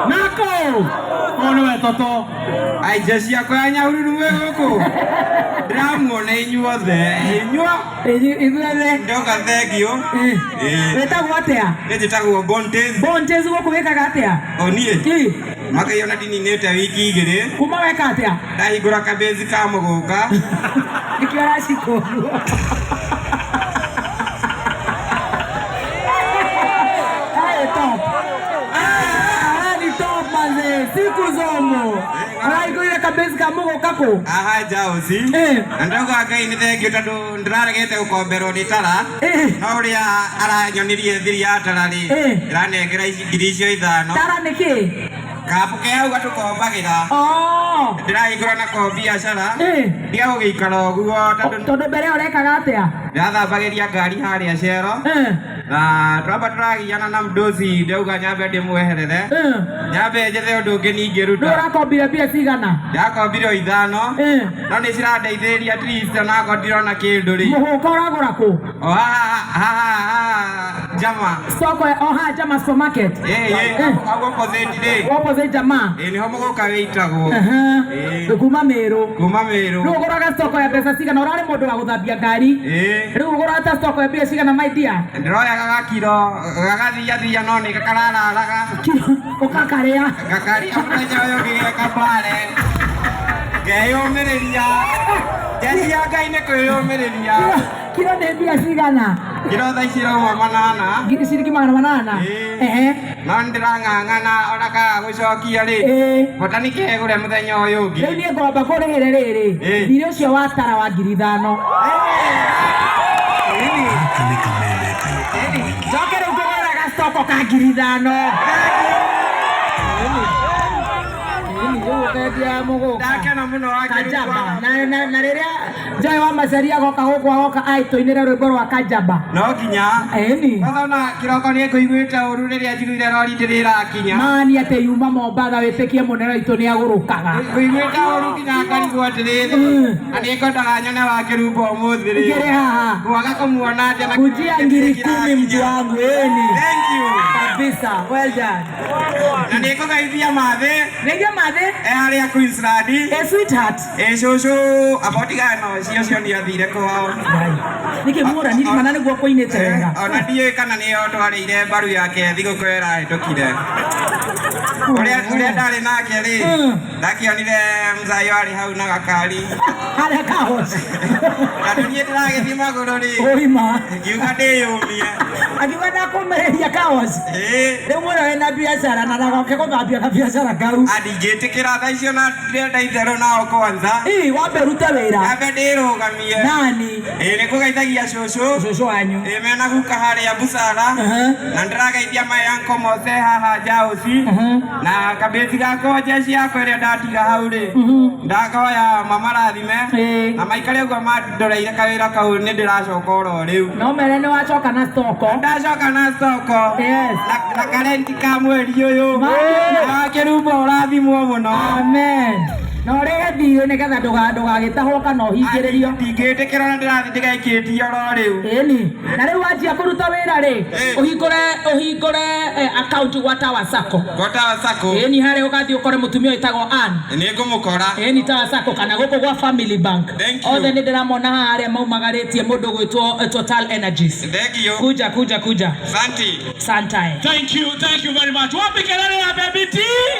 Nako. Ono wetoto. Ai jeshi yako ya nyauru weko. Drama inyuothe. Inyuothe. Ndoka thegio. Wetagwo atia? Wetagwo Bontes. Bontes goko wekaga atia? Onie. Makayona dini nete wiki igire. Kuma weka atia? Ndahingura kabezi ka muguka. Nikio raciko. Siku zomo. Araiguire kabezi ka muguka ko. Aha jausi. Ndogo akai thegio tondu ndiraragete gukomberwo ni tara. No ria aranyonirie thiri ya tara ri. Iranengera ngiri icio 5. Tara niki? Kapu ke au gatukombagira. Ndiraigura na ko biacara. Ndia gugikara uguo tondu mbere urekaga atia? Ndathambagiria ngari haria cero. Na twamba turagiana na mdozi ndauga nyambe ndimweherere. Nyambe njethe undu ungi ningi ruta. Ndurakombire mbia cigana? Ndakombire 5. No ni cirandeithĩrĩria at least ona ko ndirona kindu ri. Muhuko uragura ku? Jama. Soko Jama supermarket. Opposite ri. Opposite Jama. Ni ho muguka witagwo. Kuma Meru. Kuma Meru. Riu uguraga soko ya pesa cigana? Urari mundu wa guthambia ngari. Riu uguraga soko ya pesa cigana my dear? Ndiroya gagakiro gagathia no ni gakarararaga. Ukakaria. Gakaria muthenya uyu ngigeka mbare. Ngeyumĩrĩria. Jeshi ya Ngai nĩ kwĩyũmĩrĩria. Kiro nĩ mbia cigana? Kiro thaa ici irauma 8. Ciringi 800? No ndirang'ang'ana ona kaga gũcokia rĩ. Bata nĩ kegũre mũthenya ũyũ ũngĩ. Rĩu niĩ ngomba kũrĩhĩre rĩrĩ. Thirĩ ũcio wa tara wa 5,000. Njoke rĩu ngũgũra gacitoko ka 5,000. Ndakena mũno Kajaba. Na rĩrĩa Joy wa Macharia agoka gũkũ agoka aitũinĩre rwĩmbo rwa Kajaba. No nginya. Ona kĩroko nĩ ngũiguĩte ũru rĩrĩa njiguire rori ndĩrĩrakinya. Mani atĩ yuma Mombatha wĩtĩkie mũnene witũ nĩ agũrũkaga. Ngũiguĩte ũru nginya ngarigwo atĩrĩrĩ. Na nĩ ngwendaga nyone wa Kĩrumba ũmũthĩ rĩ. Ngĩrĩ haha. Kwaga kũmuona atĩ na kujia ngiri 10 mtu wangu eni. Thank you. Kabisa. Well done. Na nĩ kũgeithia mathe. Nĩgia mathe? Harĩa Queensland. Sweetheart. Cucu abotigano cio nĩ athire kwao. Nĩkĩ mũra nini mana nĩguo kũinĩte wega. Ona ndiũĩ kana nĩyo twarĩire mbaru yake thigũkũ ĩrahĩtũkire. Ũrĩa ndarĩ nake rĩ, ndakĩonire mzai warĩ hau na gakari. Harĩa kahoci. Tondũ niĩ ndĩragĩthiĩ magũrũ rĩ. Oima. Ngiuga ndĩyũmie. Akiuga ndakũmĩrĩria kahoci. Rĩu mũra wĩna biacara na ndagoke gũthambia na biacara kau. Ndingĩtĩkĩra thaa icio na ndĩrenda itherũ nao kwanza. Wambe rute wĩra. Wambe ndĩrũgamie. Nani? Nĩ kũgeithagia cũcũ. Cũcũ wanyu. Mena guka harĩa Busara. Na ndĩrageithia mayanko mothe haha Jausi. Na kabezi gako jeshi yako ĩrĩa ndatiga hau rĩ. Ndakoya mamarathime. Na maikare ũguo mandoreire kawĩra kau nĩ ndĩracoka oro rĩu. No mere nĩ wacoka na stoko. Ndacoka na stoko. Yes. Na karenti ka mweri ũyũ. Na Kĩrumba ũrathimwo mũno. Amen. No rege thiyo nĩgetha ndũgagĩtahwo kana ũhingĩrĩrio. Ndingĩtĩkĩra na ndĩrathiĩ ndĩgaikĩtie oro rĩu. Ĩni. Na rĩu wanjia kũruta wĩra rĩ, ũhingũre account gwa Tower Sacco. Gwa Tower Sacco. Ĩni harĩa ũgathiĩ ũkore mũtumia wĩtagwo Ann. Nĩ ngũmũkora. Ĩni Tower Sacco kana gũkũ gwa Family Bank. Othe nĩ ndĩramona haha arĩa maumagarĩtie mũndũ gwĩtwo Total Energies. Thank you. Kuja. Santi. Santai. Thank you very much.